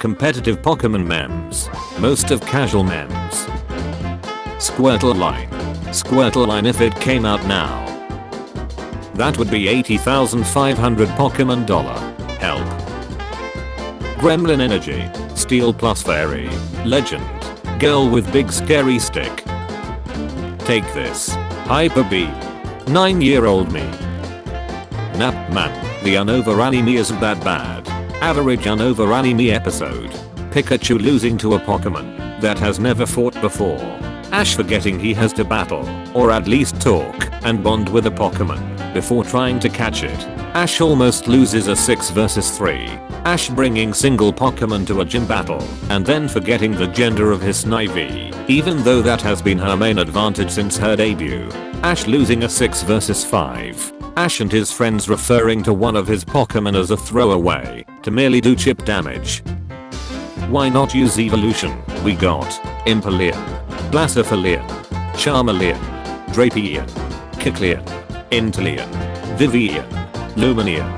Competitive Pokemon memes. Most of casual memes. Squirtle line if it came out now. That would be 80,500 Pokemon dollar. Help. Gremlin energy. Steel plus fairy. Legend. Girl with big scary stick. Take this. Hyper beam. 9-year-old me. Nap man. The unover anime isn't that bad. Average unover anime episode. Pikachu losing to a Pokemon that has never fought before. Ash forgetting he has to battle, or at least talk, and bond with a Pokemon before trying to catch it. Ash almost loses a 6 vs 3. Ash bringing single Pokemon to a gym battle, and then forgetting the gender of his Snivy, even though that has been her main advantage since her debut. Ash losing a 6 vs 5. Ash and his friends referring to one of his Pokemon as a throwaway, to merely do chip damage. Why not use evolution? We got Impeleon, Blastophilion, Charmeleon, Drapion, Kicleon, Inteleon, Vivillon, Lumineon.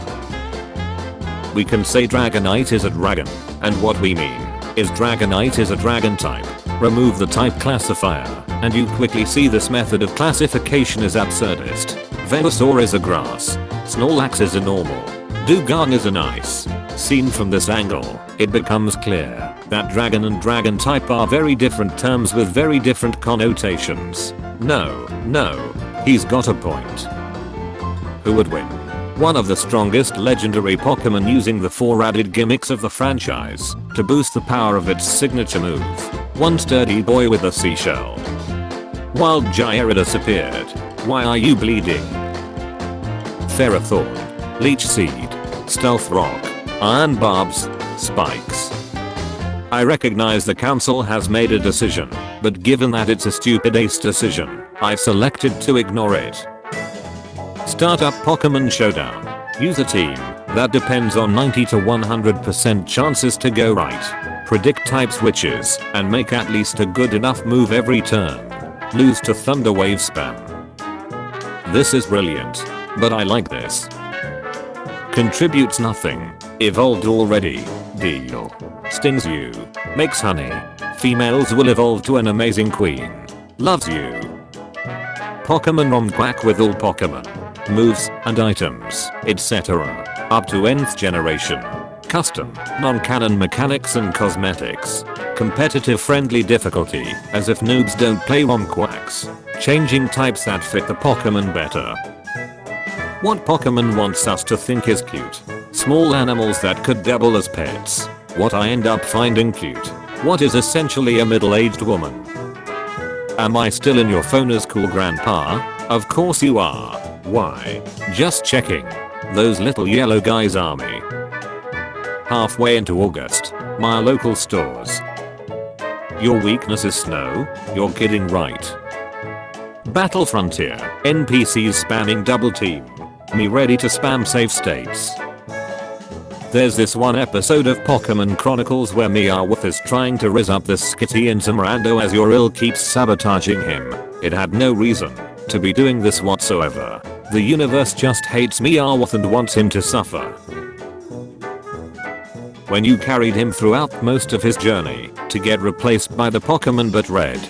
We can say Dragonite is a dragon, and what we mean is Dragonite is a dragon type. Remove the type classifier, and you quickly see this method of classification is absurdist. Venusaur is a grass, Snorlax is a normal, Dugong is an ice. Seen from this angle, it becomes clear that dragon and dragon type are very different terms with very different connotations. No, he's got a point. Who would win? One of the strongest legendary Pokemon using the 4 added gimmicks of the franchise to boost the power of its signature move. One sturdy boy with a seashell. Wild Gyarados appeared. Why are you bleeding? Ferrothorn, Leech Seed, Stealth Rock, Iron Barbs, Spikes. I recognize the council has made a decision, but given that it's a stupid ace decision, I've selected to ignore it. Start up Pokemon Showdown. Use a team that depends on 90 to 100% chances to go right. Predict type switches and make at least a good enough move every turn. Lose to Thunder Wave spam. This is brilliant, but I like this. Contributes nothing. Evolved already. Deal. Stings you. Makes honey. Females will evolve to an amazing queen. Loves you. Pokemon ROM quack with all Pokemon. Moves and items, etc. Up to nth generation. Custom, non-canon mechanics and cosmetics. Competitive friendly difficulty, as if noobs don't play ROM quacks. Changing types that fit the Pokemon better. What Pokemon wants us to think is cute? Small animals that could double as pets. What I end up finding cute. What is essentially a middle-aged woman. Am I still in your phone as cool grandpa? Of course you are. Why? Just checking. Those little yellow guys are me. Halfway into August, my local stores. Your weakness is snow? You're kidding, right? Battle Frontier, NPCs spamming double team. Me ready to spam save states. There's this one episode of Pokemon Chronicles where Meowth is trying to rizz up this skitty and some rando as your ill keeps sabotaging him. It had no reason to be doing this whatsoever. The universe just hates Meowth and wants him to suffer. When you carried him throughout most of his journey to get replaced by the Pokemon but red.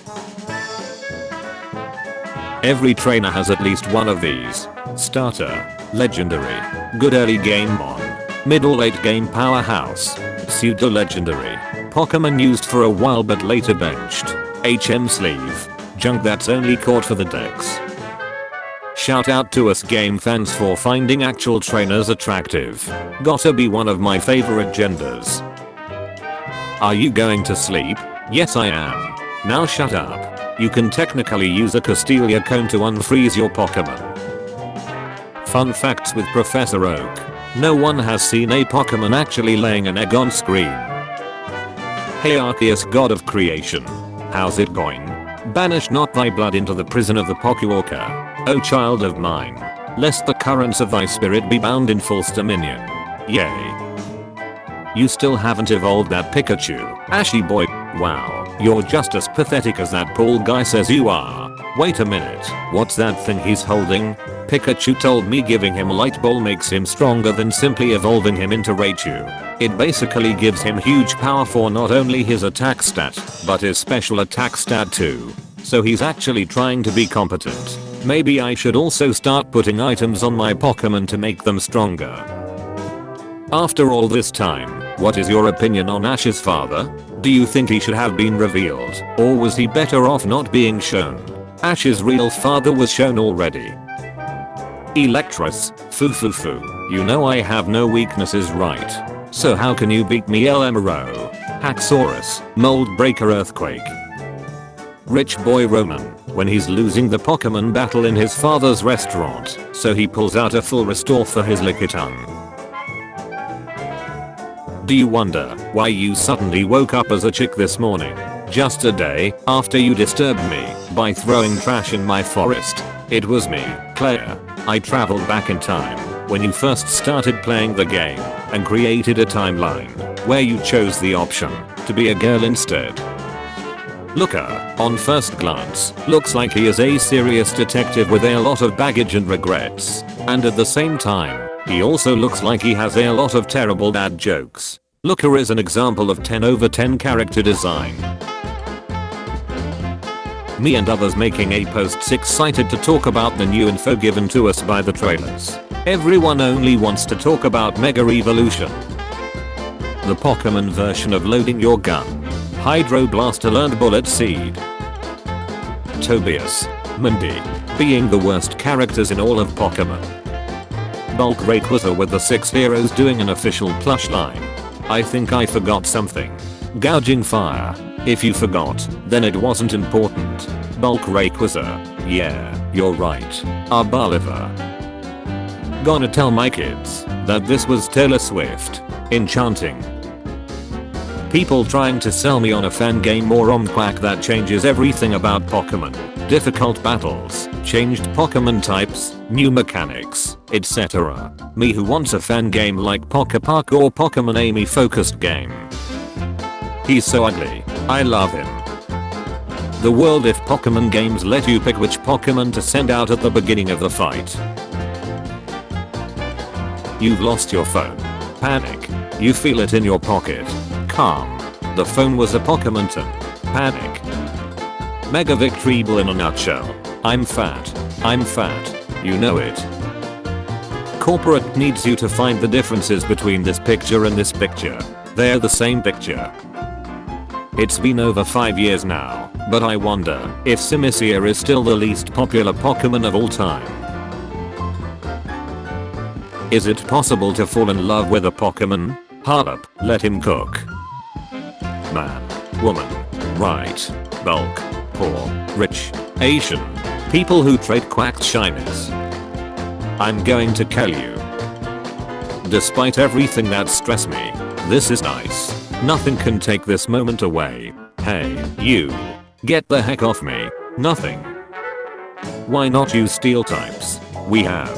Every trainer has at least one of these. Starter, legendary, good early game mon, middle late game powerhouse, pseudo legendary, Pokemon used for a while but later benched, HM sleeve, junk that's only caught for the decks. Shout out to us game fans for finding actual trainers attractive. Gotta be one of my favorite genders. Are you going to sleep? Yes I am. Now shut up. You can technically use a Castelia cone to unfreeze your Pokemon. Fun facts with Professor Oak. No one has seen a Pokemon actually laying an egg on screen. Hey Arceus, god of creation. How's it going? Banish not thy blood into the prison of the Pokewalker, O child of mine, lest the currents of thy spirit be bound in false dominion. Yay. You still haven't evolved that Pikachu, Ashy boy. Wow, you're just as pathetic as that Paul guy says you are. Wait a minute, what's that thing he's holding? Pikachu told me giving him Light Ball makes him stronger than simply evolving him into Raichu. It basically gives him huge power for not only his attack stat, but his special attack stat too. So he's actually trying to be competent. Maybe I should also start putting items on my Pokemon to make them stronger. After all this time, what is your opinion on Ash's father? Do you think he should have been revealed, or was he better off not being shown? Ash's real father was shown already. Electrus, foo. You know I have no weaknesses, right? So how can you beat me, LMRO? Haxorus, Mold Breaker Earthquake. Rich boy Roman, when he's losing the Pokemon battle in his father's restaurant, so he pulls out a full restore for his Lickitung. Do you wonder why you suddenly woke up as a chick this morning? Just a day after you disturbed me by throwing trash in my forest. It was me, Claire. I traveled back in time when you first started playing the game and created a timeline where you chose the option to be a girl instead. Looker, on first glance, looks like he is a serious detective with a lot of baggage and regrets. And at the same time, he also looks like he has a lot of terrible dad jokes. Looker is an example of 10 over 10 character design. Me and others making a posts excited to talk about the new info given to us by the trailers. Everyone only wants to talk about Mega Evolution. The Pokemon version of loading your gun. Hydro Blaster learned Bullet Seed. Tobias, Mindy, being the worst characters in all of Pokemon. Bulk Rayquaza with the 6 heroes doing an official plush line. I think I forgot something. Gouging Fire. If you forgot, then it wasn't important. Bulk Rayquaza. Yeah, you're right. Arboliver. Gonna tell my kids that this was Taylor Swift. Enchanting. People trying to sell me on a fan game or quack that changes everything about Pokemon. Difficult battles, changed Pokemon types, new mechanics, etc. Me who wants a fan game like Poké Park or Pokemonmemes focused game. He's so ugly. I love him. The world if Pokemon games let you pick which Pokemon to send out at the beginning of the fight. You've lost your phone. Panic. You feel it in your pocket. Calm. The phone was a Pokemonton. Panic. Mega Victory Ball in a nutshell. I'm fat. You know it. Corporate needs you to find the differences between this picture and this picture. They're the same picture. It's been over 5 years now, but I wonder if Simisear is still the least popular Pokemon of all time. Is it possible to fall in love with a Pokemon? Hold up, let him cook. Man, woman, right, bulk, poor, rich, Asian, people who trade quacked shinies. I'm going to kill you. Despite everything that stressed me, this is nice. Nothing can take this moment away. Hey, you. Get the heck off me. Nothing. Why not use steel types? We have.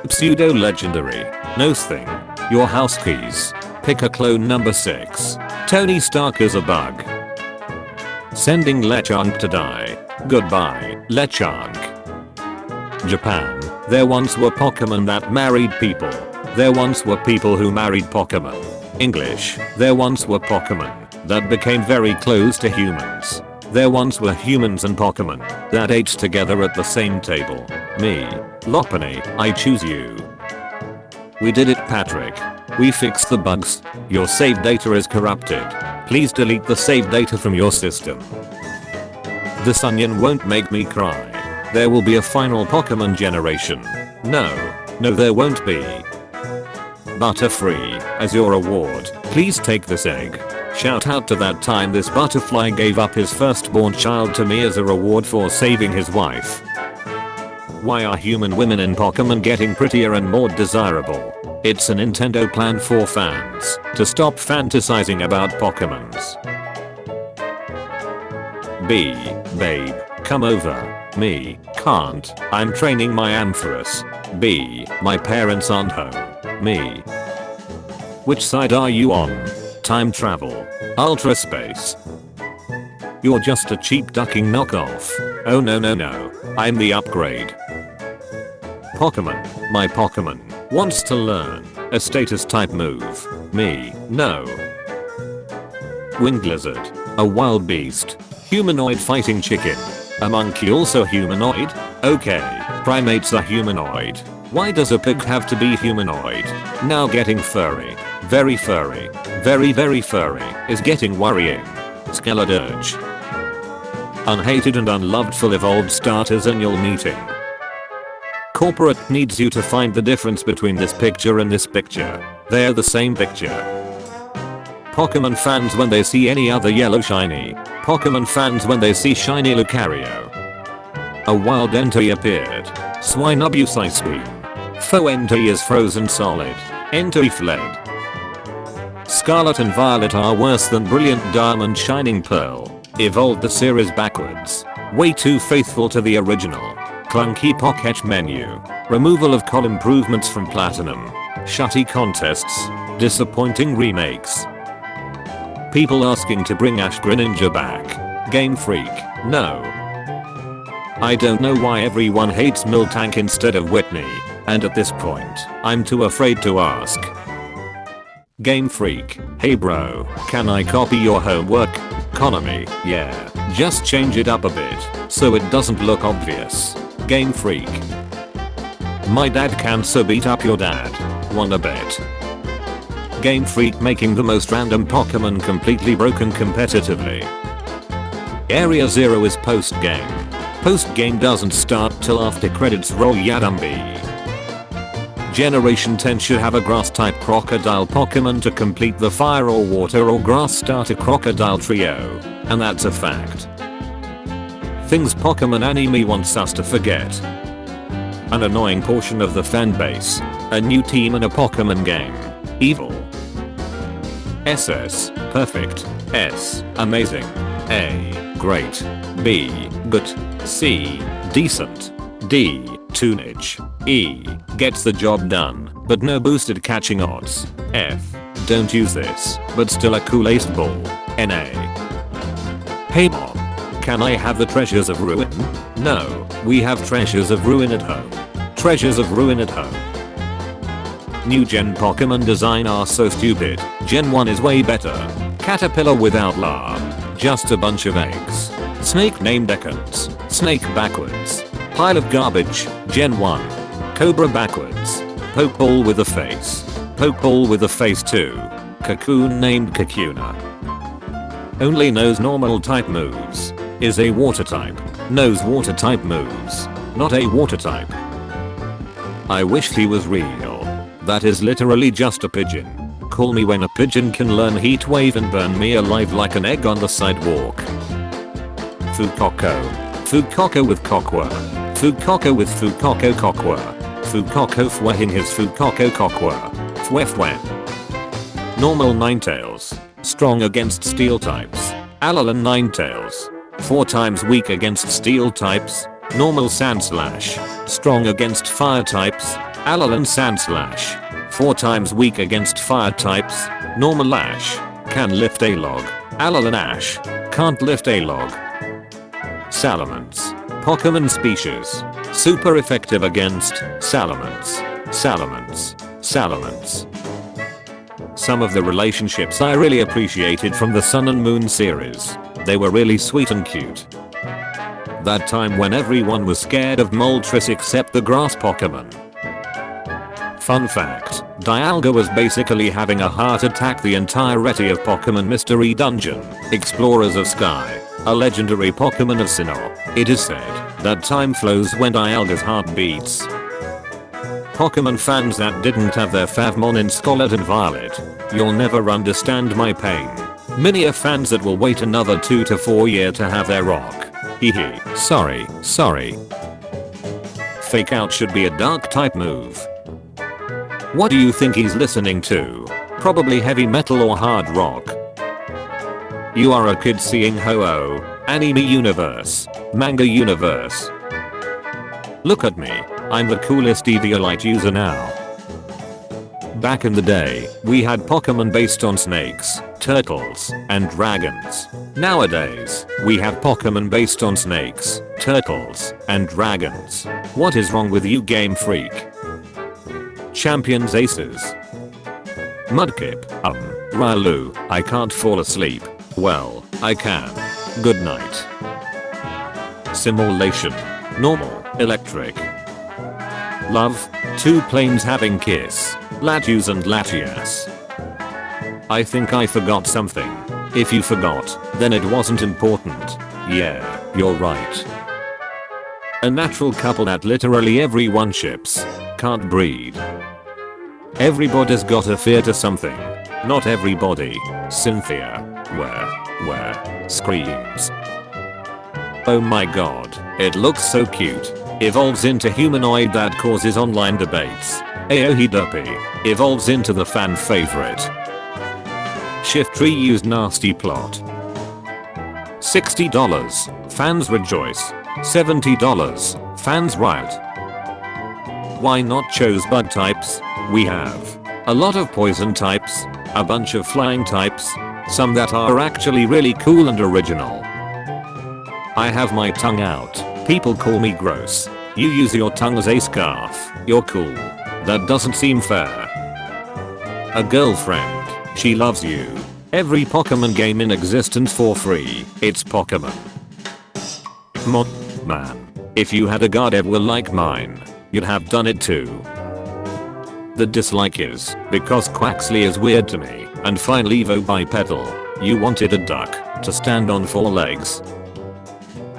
Pseudo legendary. Nose thing. Your house keys. Pick a clone number 6. Tony Stark is a bug. Sending Lechonk to die. Goodbye, Lechonk. Japan. There once were Pokemon that married people. There once were people who married Pokemon. English. There once were Pokemon that became very close to humans. There once were humans and Pokemon that ate together at the same table. Me. Lopunny, I choose you. We did it, Patrick. We fixed the bugs. Your save data is corrupted. Please delete the save data from your system. This onion won't make me cry. There will be a final Pokemon generation. No, there won't be. Butterfree, as your award, please take this egg. Shout out to that time this butterfly gave up his firstborn child to me as a reward for saving his wife. Why are human women in Pokemon getting prettier and more desirable? It's a Nintendo plan for fans to stop fantasizing about Pokemons. B. Babe, come over. Me, can't. I'm training my Ampharos. B. My parents aren't home. Me. Which side are you on? Time travel. Ultra space. You're just a cheap ducking knockoff. Oh no. I'm the upgrade. Pokemon. My Pokemon wants to learn a status type move. Me, no. Winged lizard. A wild beast. Humanoid fighting chicken. A monkey also humanoid? Okay, primates are humanoid. Why does a pig have to be humanoid? Now getting furry. Very furry. Very furry is getting worrying. Skeledirge. Unhated and unloved full evolved starters annual meeting. Corporate needs you to find the difference between this picture and this picture. They're the same picture. Pokemon fans when they see any other yellow shiny. Pokemon fans when they see shiny Lucario. A wild Entei appeared. Swinubuse Ice Beam. Faux Entei is frozen solid. Entei fled. Scarlet and Violet are worse than Brilliant Diamond Shining Pearl. Evolved the series backwards. Way too faithful to the original. Clunky Pokémon menu. Removal of col improvements from Platinum. Shutty contests. Disappointing remakes. People asking to bring Ash Greninja back. Game Freak. No. I don't know why everyone hates Miltank instead of Whitney. And at this point, I'm too afraid to ask. Game Freak. Hey bro, can I copy your homework? Konami, yeah. Just change it up a bit, so it doesn't look obvious. Game Freak. My dad can so beat up your dad. Wanna bet? Game Freak making the most random Pokemon completely broken competitively. Area 0 is post-game. Post-game doesn't start till after credits roll Yadambi. Generation 10 should have a grass-type crocodile Pokemon to complete the fire or water or grass starter crocodile trio. And that's a fact. Things Pokemon anime wants us to forget. An annoying portion of the fanbase. A new team in a Pokemon game. Evil. SS. Perfect. S. Amazing. A. Great. B. Good. C. Decent. D. Tunage. E. Gets the job done, but no boosted catching odds. F. Don't use this, but still a cool ace ball. NA. Hey mom. Can I have the Treasures of Ruin? No, we have Treasures of Ruin at home. Treasures of Ruin at home. New gen Pokemon design are so stupid. Gen 1 is way better. Caterpillar without larva. Just a bunch of eggs. Snake named Ekans. Snake backwards. Pile of garbage. Gen 1. Cobra backwards. Pokeball with a face. Pokeball with a face too. Cocoon named Kakuna. Only knows normal type moves. Is a water type. Knows water type moves. Not a water type. I wish he was real. That is literally just a pigeon. Call me when a pigeon can learn heat wave and burn me alive like an egg on the sidewalk. Fukoko. Fukoko with Kokwa. Fukoko with Fukoko Kokwa. Fukoko fwehing his Fukoko Kokwa. Fwefwen. Normal Ninetales. Strong against steel types. Alolan Ninetales. 4 times weak against steel types. Normal Sandslash. Strong against fire types. Alolan Sandslash. 4 times weak against fire types. Normal Ash. Can lift a log. Alolan Ash. Can't lift a log. Salamence. Pokemon species. Super effective against Salamence. Salamence. Salamence. Some of the relationships I really appreciated from the Sun and Moon series. They were really sweet and cute. That time when everyone was scared of Moltres except the grass Pokemon. Fun fact, Dialga was basically having a heart attack the entirety of Pokemon Mystery Dungeon, Explorers of Sky, a legendary Pokemon of Sinnoh. It is said that time flows when Dialga's heart beats. Pokemon fans that didn't have their Favmon in Scarlet and Violet, you'll never understand my pain. Many are fans that will wait another 2 to 4 years to have their rock. Hehe. Sorry. Fake Out should be a dark type move. What do you think he's listening to? Probably heavy metal or hard rock. You are a kid seeing Ho-Oh, anime universe, manga universe. Look at me, I'm the coolest Eviolite user now. Back in the day, we had Pokemon based on snakes, turtles, and dragons. Nowadays, we have Pokemon based on snakes, turtles, and dragons. What is wrong with you, Game Freak? Champions Aces. Mudkip, Railu, I can't fall asleep. Well, I can. Good night. Simulation. Normal, electric. Love, two planes having kiss. Latios and Latias. I think I forgot something. If you forgot, then it wasn't important. Yeah, you're right. A natural couple that literally everyone ships. Can't breed. Everybody's got a fear to something. Not everybody. Cynthia. Where? Screams. Oh my god, it looks so cute. Evolves into humanoid that causes online debates. Aohi Duppy. Evolves into the fan favorite. Shiftry used nasty plot. $60. Fans rejoice. $70. Fans riot. Why not chose bug types? We have a lot of poison types, a bunch of flying types, some that are actually really cool and original. I have my tongue out. People call me gross. You use your tongue as a scarf. You're cool. That doesn't seem fair. A girlfriend. She loves you. Every Pokemon game in existence for free. It's Pokemon. Man. If you had a Gardevoir like mine, you'd have done it too. The dislike is because Quaxley is weird to me, and finally bipedal. You wanted a duck to stand on four legs.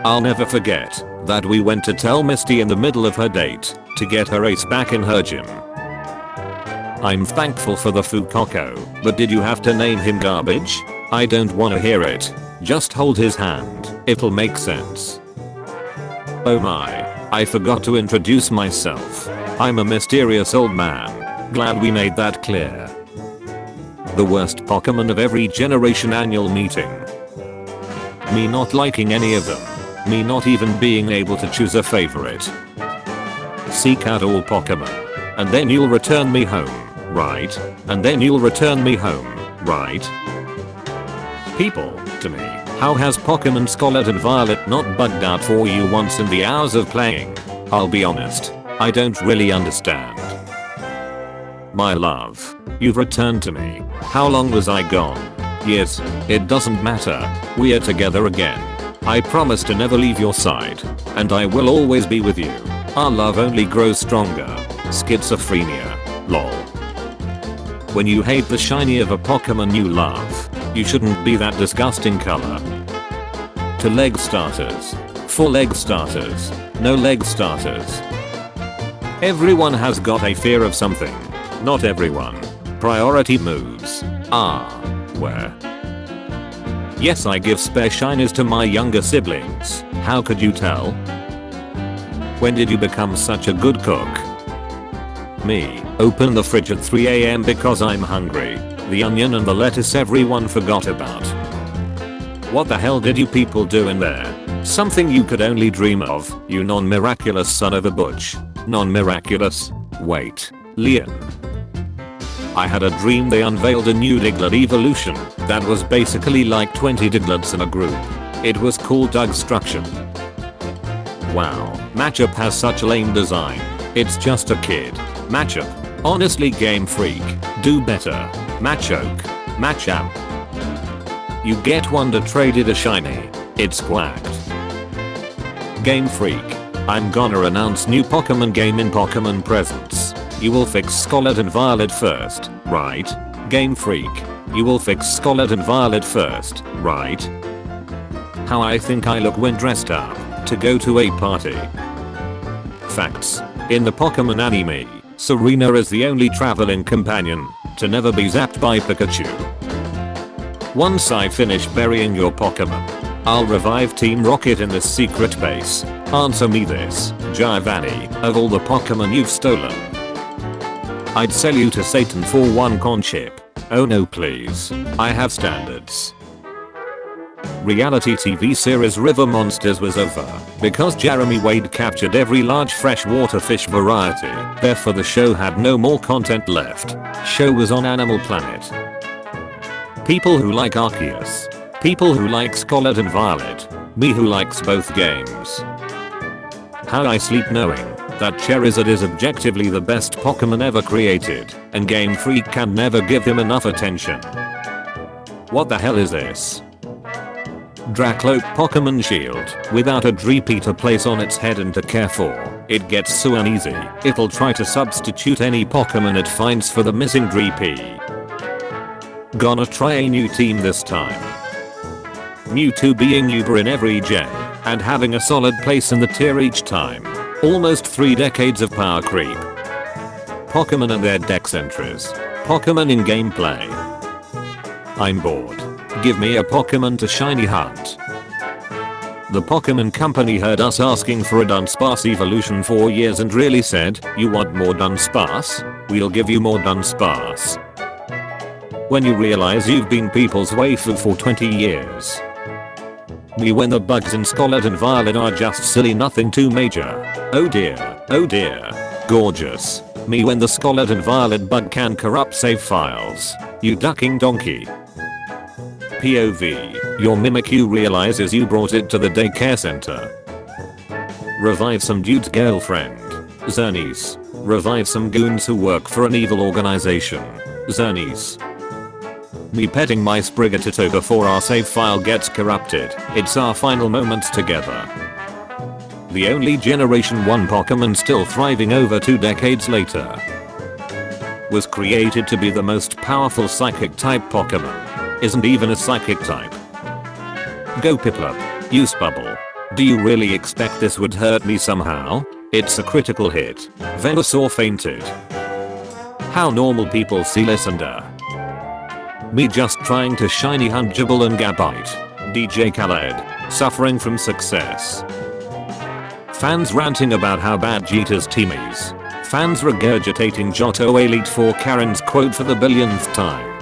I'll never forget that we went to tell Misty in the middle of her date to get her ace back in her gym. I'm thankful for the Fuecoco, but did you have to name him garbage? I don't wanna hear it. Just hold his hand, it'll make sense. Oh my, I forgot to introduce myself. I'm a mysterious old man. Glad we made that clear. The worst Pokemon of every generation annual meeting. Me not liking any of them. Me not even being able to choose a favorite. Seek out all Pokemon. And then you'll return me home, right? And then you'll return me home, right? People, to me, how has Pokemon Scarlet and Violet not bugged out for you once in the hours of playing? I'll be honest, I don't really understand. My love, you've returned to me. How long was I gone? Yes, it doesn't matter. We are together again. I promise to never leave your side. And I will always be with you. Our love only grows stronger. Schizophrenia. Lol. When you hate the shiny of a Pokemon you love, you shouldn't be that disgusting color. To leg starters. For leg starters. No leg starters. Everyone has got a fear of something. Not everyone. Priority moves. Where? Yes, I give spare shinies to my younger siblings. How could you tell? When did you become such a good cook? Me. Open the fridge at 3 AM because I'm hungry. The onion and the lettuce everyone forgot about. What the hell did you people do in there? Something you could only dream of, you non-miraculous son of a butch. Non-miraculous? Wait. Leon. I had a dream they unveiled a new Diglett evolution that was basically like 20 Diglets in a group. It was called Dugstruction. Wow, Matchup has such a lame design. It's just a kid. Matchup. Honestly, Game Freak, do better. Machoke. Machamp. You get Wonder traded a shiny. It's quacked. Game Freak. I'm gonna announce new Pokemon game in Pokemon Presents. You will fix Scarlet and Violet first, right? Game Freak. You will fix Scarlet and Violet first, right? How I think I look when dressed up to go to a party. Facts. In the Pokemon anime, Serena is the only traveling companion to never be zapped by Pikachu. Once I finish burying your Pokemon, I'll revive Team Rocket in this secret base. Answer me this, Giovanni, of all the Pokemon you've stolen. I'd sell you to Satan for one con chip. Oh no please. I have standards. Reality TV series River Monsters was over because Jeremy Wade captured every large freshwater fish variety, therefore the show had no more content left. Show was on Animal Planet. People who like Arceus. People who like Scarlet and Violet. Me who likes both games. How I sleep knowing that Charizard is objectively the best Pokemon ever created, and Game Freak can never give him enough attention. What the hell is this? Dracloak Pokemon Shield, without a Dreepy to place on its head and to care for. It gets so uneasy, it'll try to substitute any Pokemon it finds for the missing Dreepy. Gonna try a new team this time. Mewtwo being Uber in every gen, and having a solid place in the tier each time. Almost 3 decades of power creep. Pokemon and their dex entries. Pokemon in gameplay. I'm bored. Give me a Pokemon to shiny hunt. The Pokemon Company heard us asking for a Dunsparce evolution for years and really said, you want more Dunsparce? We'll give you more Dunsparce. When you realize you've been people's waifu for 20 years. Me when the bugs in Scarlet and Violet are just silly, nothing too major. Oh dear, gorgeous. Me when the Scarlet and Violet bug can corrupt save files. You ducking donkey. POV, your Mimikyu realizes you brought it to the daycare center. Revive some dude's girlfriend. Xerneas. Revive some goons who work for an evil organization. Xerneas. Me petting my Sprigatito before our save file gets corrupted. It's our final moments together. The only Generation 1 Pokemon still thriving over 2 decades later. Was created to be the most powerful psychic type Pokemon. Isn't even a psychic type. Go Piplup. Use Bubble. Do you really expect this would hurt me somehow? It's a critical hit. Venusaur fainted. How normal people see Lysandre. Me just trying to shiny hunt Jibble and Gabite. DJ Khaled. Suffering from success. Fans ranting about how bad Jeter's team is. Fans regurgitating Johto Elite 4 Karen's quote for the billionth time.